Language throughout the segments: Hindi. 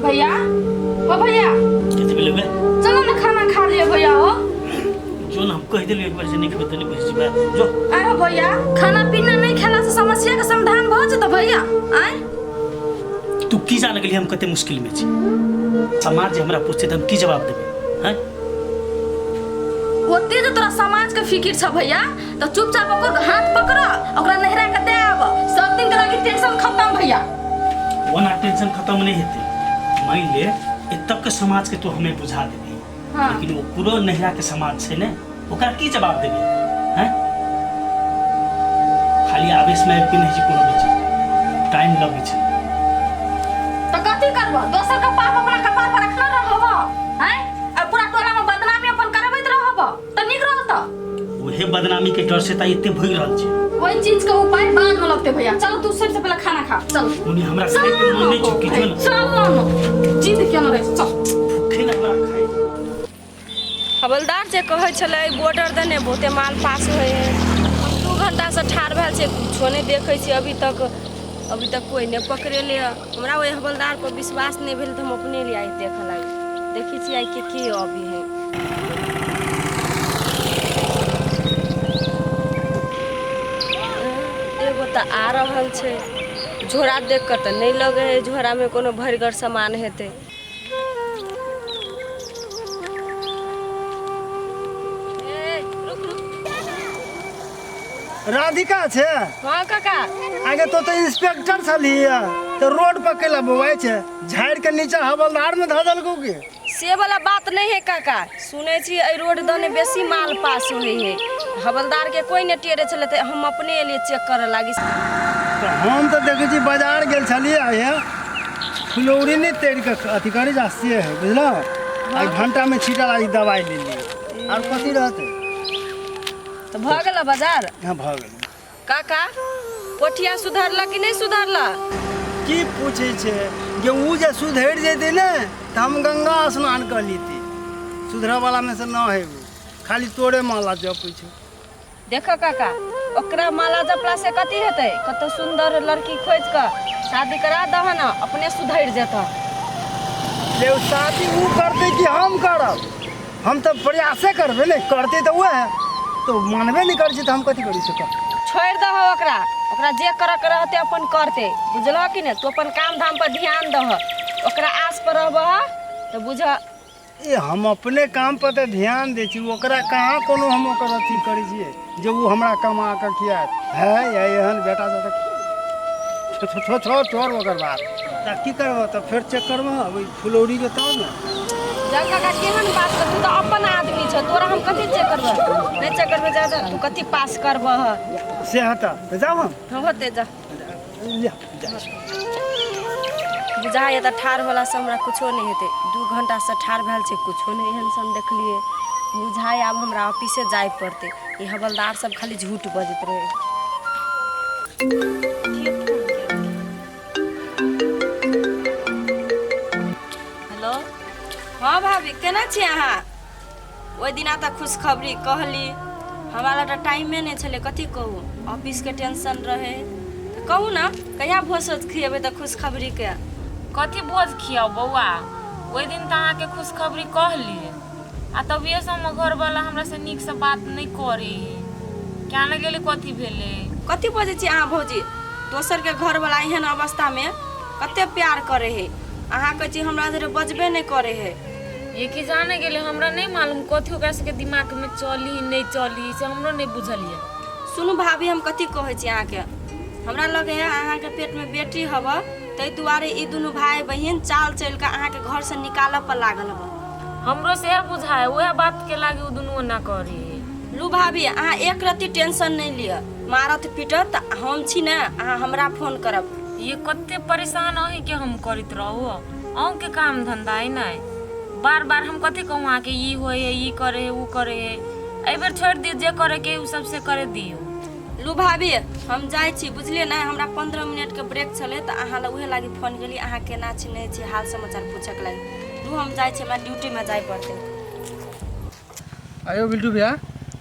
भैया ओ भैया कितने मिले बे? चलो ना खाना खा लिए भैया हो जो ना हमको इधर एक बार से नहीं खबर नहीं बस बा जो आए भैया खाना पीना नहीं खेला से समस्या का समाधान हो जत भैया आए तू की जाने के लिए हम कते मुश्किल में छी समाज जे हमरा पूछे त हम की जवाब देबे हैं ओते जो तोरा समाज के फिकिर छ भैया तो चुपचाप ओकर हाथ पकड़ ओकरा नहरा के दे आब सब दिन के लागी टेंशन खत्म भैया वो ना टेंशन खत्म नहीं हेते मान ले ए तक के समाज के तो हमें बुझा देबे हां लेकिन वो पूरा नहरा के समाज छै ने ओकरा की जवाब देबे हैं खाली आवेश में के नहीं कोनो बचे टाइम लगे छै तो कथि करबो दोसर का पाप अपना कपार पर रखना रहबो हैं अब पूरा टोला में बदनामी अपन करबैत रहबो त निक रहत ओहे बदनामी के डर से त इते भई रहल छै वही चीज का उपाय बाद में लगते भैया चलो तू सबसे पहले खाना खा चल उनी हमरा खाए के मन नहीं चुकी जो ना चल जिद क्यों न रहे चल भूखे ना हमरा खाए हवलदार जे कहै छलै बॉर्डर देने बहुते माल पास होय है 2 घंटा से ठाड़ भेल छै कुछो नहीं देखै छी अभी तक कोई नहीं पकड़े ले हमरा ओइ हवलदार पर विश्वास नहीं भेल त हम अपने लिए आई देख लागी देखै छी आई के अभी है एगो त आ रहल छै झोरा देख कर त नहीं लगे है झोरा में कोनो भरगर सामान हेते राधिका छे हाँ काका आगे तो इंस्पेक्टर छली तो रोड पर केला बोवाई छे झाड़ के नीचे हवलदार में धदल को के से वाला बात नहीं है काका सुने छी ए रोड दने बेसी माल पास होई है हवलदार के कोई ने टेरे चले त हम अपने लिए चेक करे लागी तो हम तो देखे छी बाजार गेल छली है फुलौरी नहीं तेड़ के अथी करे जास्ती है बुझलो एक घंटा में छीटा वाली दवाई ले ली और कथी रहते तो भ गेल बाजार हां भ गेल काका पोठिया सुधरला कि नहीं सुधरला की पूछे छे जे ऊ जे सुधर जेते ने त हम गंगा स्नान कर लीती सुधरा वाला में से न है खाली तोरे माला जपै छे देखो काका ओकरा माला जपला से कथी हेतै कत सुंदर लड़की खोज के शादी करा दह ना अपने सुधर जेता ले शादी ऊ करते कि हम करब हम तो प्रयासे करबे नहीं करते तो वह तो मानबे नहीं कर छी तो हम कथी करी सकब छोड़ दह ओकरा जे करे के रहते अपन करते बुझलह कि ने तू अपन काम धाम पर ध्यान दह ओकरा आस पर रहबह तो बुझ ए हम अपने काम पर तो ध्यान दे छी ओकरा कहाँ कोनो हम ओकर अथी करी छिए जे ऊ हमरा कमा के किया है या एहन बेटा सब छोड़ ओकर बात त की करबो त फिर चेक करबो अब फुलौरी के तब ना जगह का केहन बात कर तू तो अपन आदमी छ तोरा हम कथि चेक करबह नहीं चेक करबे जा तू कथि पास करबह से हटा जाओ हम होते जा जा बुझा ये त ठाड़ होला से हमरा कुछो नहीं हेते 2 घंटा से ठाड़ भेल छै कुछो नहीं एहन सन देखलिए बुझाय अब हमरा ऑफिसे जाय पड़ते ये हवलदार सब खाली झूठ बजत रहे हेलो हाँ भाभी केना छी अहाँ ओइ दिना त खुशखबरी कहली हमारा त टाइमे नहीं छले कथी कहू ऑफिस के टेंशन रहे त कहू ना कहिया भोज खिएबे त खुशखबरी के कथी भोज खियाओ बौआ ओइ दिन त अहाँ के खुशखबरी कहली आ तबिये से हम घर वाला हमरा से नीक से बात नहीं करी क्या न गेले कथी भेले कथी बजे छी अहाँ भौजी दोसर के घर वाला एहन अवस्था में कते प्यार करे है अहाँ कह छी हमरा जरे बजबे नहीं करे है ये की जाने गेले हमरा नहीं मालूम कथी ओकरा से के दिमाग में चली नहीं चली से हमरो नहीं बुझलिए सुनु भाभी हम कथी कहै छी अहाँ के हमरा लगे है अहाँ के पेट में बेटी हब तै दुआरे ई दुनु भाई बहिन चाल चल के अहाँ के घर से निकाल पर लागल हब हमरो से बुझाए ओहे बात के लागे उ दुनु ना करी लू भाभी अहाँ एक रत्ती टेंशन नहीं लिया मारत पीटत हम छी ना अहाँ हमरा फोन करब ये कते परेशान होई के हम करित रहू औ के काम धंधा है ना बार बार हम कथी कहूँ आके ई होए ई करे है ऊ करे है ए बेर छोड़ दियो जे करे के उ सबसे करे दियो लू भाभी हम जाय छी बुझलिए ना हमरा 15 मिनट के ब्रेक चले त अहाँ उहे लागी फोन केली अहाँ केना छी नहीं छी हाल समाचार पूछे के लागी लू हम जाय छी हमरा ड्यूटी में जाय पड़ते आयो बिल्टू भैया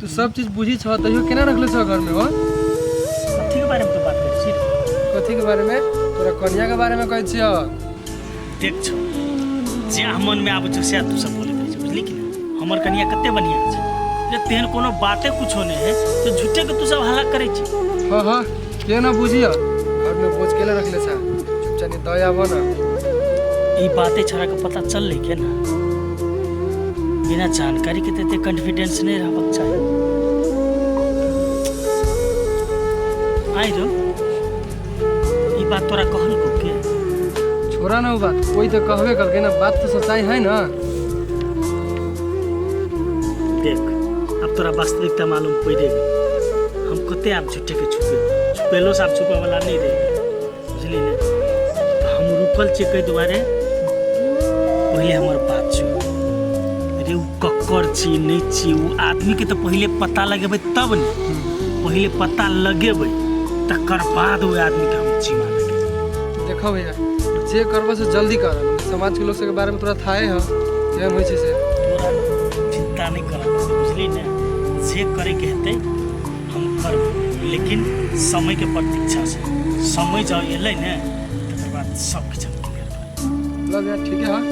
तू सब चीज बुझी छ तइयो केना रखले छ घर में हो कथी के बारे में तो बात कर छी कथी के बारे में तोरा कन्या के बारे में कहै छियो देख छ जे मन में आबै छै से तू सब बोले छै बुझली कि नहीं? हमर कनिया कते बढ़िया छै जे तेहन कोनो बाते कुछो नहीं है तो झूठे के तू सब हल्ला करे छी। हाँ हाँ के ना बुझिया घर में बोझ के रखले सा चुपचाप नहीं दया बना। ई बातें छोरा के पता चल ले के ना बिना जानकारी के ते कॉन्फिडेंस नहीं रहबक चाहिए। आई रो ई बात तोरा कहल को के छोरा ना वो बात कोई तो कहबे कर के ना बात तो सच्चाई है ना। देख अब तोरा वास्तविकता मालूम पड़ेगा। हम कते आप झूठे के छुपेलो से आप छुपा वाला नहीं रहे बुझली ने। हम रुकल छे कई दुआरे पहले हमर बात छो रे उ कक्कर छी नहीं छी उ आदमी के तो पहले पता लगेबे तब ने पहले पता लगेबे तकर बाद वो आदमी के हम छी माने। देखो भैया जे करबो से जल्दी कर समाज के लोग के बारे में तोरा थाए है केहन होय छै से तोरा चिंता नहीं कर बुझली ने। जे करे के हेतै हम करब लेकिन समय के प्रतीक्षा से समय जाओ एलै ने तकर बाद सब किछ क्लियर कर ला भैया ठीक है हां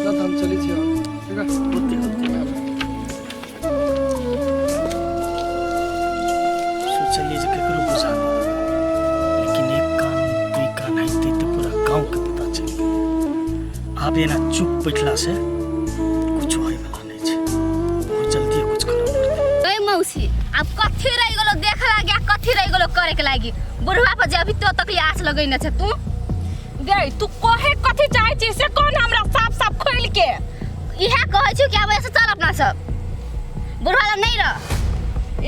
ला हम चली छी ठीक है होते सोचलिए जे केकरो बुझा लेकिन एक कान दुई कान है तो पूरा गांव के पता चल गया। आब एना चुप बैठला से कुछ होय वाला नहीं छै बहुत जल्दी कुछ करब पड़तै। ए मौसी अब कथी रह गेलो देख लागी आ कथी रह गेलो करे के लागी बुढ़वा पर जे अभी तो तक आस लगैने छ तू गे तू कहे कथी चाहे छी से कोन हमरा साफ साफ खोल के इहे कहै छी कि अब ऐसे चल अपना सब बुढ़वा ला नहीं रह।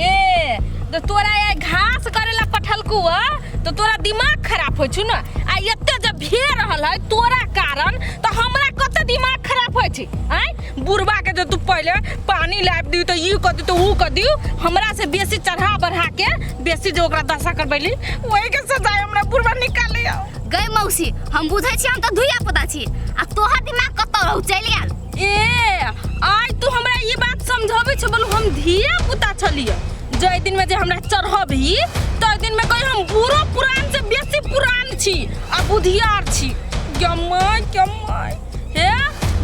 ए तो तोरा ये घास करेला पठलकुआ तो तोरा दिमाग खराब हो छु ना आ एते जब भे रहल है तोरा कारण तो हमरा कते दिमाग खराब हो छी हैं बुढ़वा के जो तू पहले पानी लाब दी तो ई क दी तो ऊ क दी हमरा से बेसी चढ़ा बढ़ा के बेसी जो ओकरा दशा करबैली ओही के सजाय हमरा बुढ़वा निकाले गई मौसी हम बुझै छी हम तो धुइया पता छी आ तोहर दिमाग कत रहू चली आल। ए आज तू हमरा ये बात समझाबे छ बोल हम धिया पुता छलिए जय दिन में जे हमरा चढ़बी तो दिन में कहि हम बुरो पुरान से बेसी पुरान छी आ बुधियार छी। गमाय हे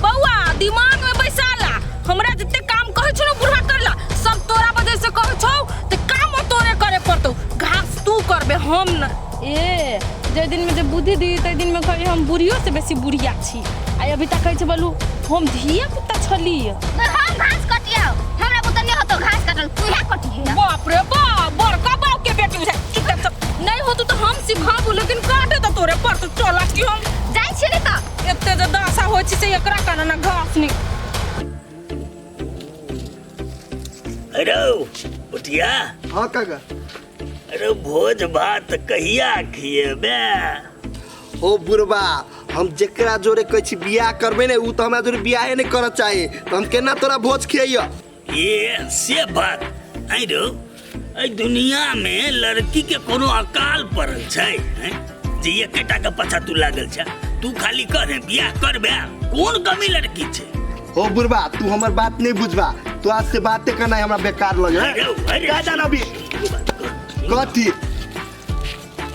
बौआ दिमाग में बैसाला हमरा जते काम कहै छ न बुढ़ा करला सब तोरा वजह से कहै छौ त काम तोरे करे पड़तौ घास तू करबे हम न। ए जय दिन में जे बुद्धि दी तय दिन में कहि हम बुढ़ियो से बेसी बुढ़िया छी आ अभी तक कहै छ बोलू हम धिया पुता छलिए हम घास कटिया हमरा पुता नहीं होतो घास काटल तू है कटिया। बाप रे बाप बड़का बाप के बेटी है नहीं होतो तो हम सिखाबू लेकिन काटे तो तोरे पर तो चला कि हम जाई छी रे त एते जे दासा होय छी से एकरा कारण घास नहीं। अरे उठिया हाँ काका अरे भोज भात कहिया खिएबे। ओ बुढ़बा हम जेकरा जोरे कहै छी बियाह करबे ने उ तो हमरा जोरे बियाहे नहीं करत चाहे तो हम केना तोरा भोज खियैया। ये से बात आई रो आई दुनिया में लड़की के कोनो अकाल पड़ल छै हैं जे एकेटा के पछा तू लागल छ तू खाली करे बियाह करबे कोन कमी लड़की छै। ओ बुढ़बा तू हमर बात नहीं बुझबा तो आज से बातें करना हमरा बेकार लगे का जाना भी कथी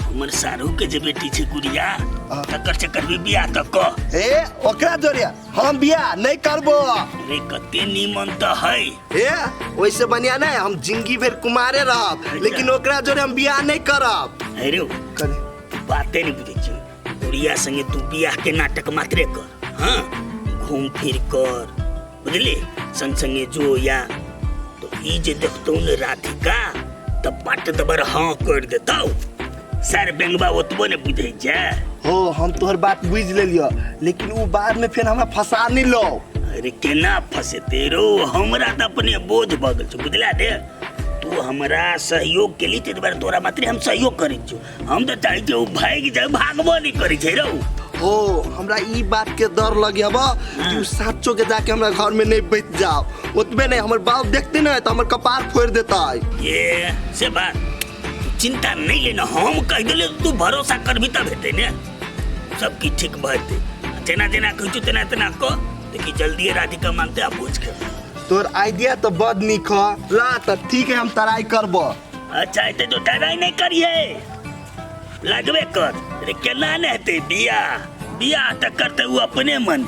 हमर सारू के जे बेटी छै गुड़िया तकर चक्कर में बियाह त क ए ओकरा जोरे हम बियाह नहीं करबो। रे कते नीमन त है ए वैसे बनिया नहीं हम जिंदगी भर कुमारे रहब लेकिन ओकरा जोरे हम बियाह नहीं करब। अरे करे बातें नहीं बुझे छी गुड़िया संगे तू बियाह के नाटक मात्रे कर हाँ घूम फिर कर बुझली संग संगे जो या तो ई जे देखतौ ने राधिका तब पट दबर हाँ कर देतौ सर बेंगबा ओतबो ने बुझै छै। हो हम तोहर बात बुझ लेलियो लेकिन वो बाद में फिर हमरा फंसा नहीं लो। अरे केना फंसेते रो हमरा त अपने बोझ भ गेल छ बुझला दे तू हमरा सहयोग के लिए ते बार तोरा मात्र हम सहयोग करै छी हम त चाहै छी उ भाग जाए भागबो नहीं करै छै रो। हो हमरा ई बात के डर लगे हबा कि उ साचो के जाके हमरा घर में नहीं बैठ जाओ ओतबे नहीं हमर बाप देखते ना तो हमर कपार फोड़ देता है। ये से बात चिंता नहीं लेना हम कह दिले तू भरोसा करबी तब हेतै ने सब की ठीक भइते जेना जेना कहू तेना तेना को देखि जल्दी राधिका मांगते आ पूछ के तोर आइडिया तो बड़ निक ह ला त ठीक है हम ट्राई करबो। अच्छा एते तो ट्राई नहीं करिए लगबे कर रे केना ने हेतै बियाह बियाह त करते उ अपने मन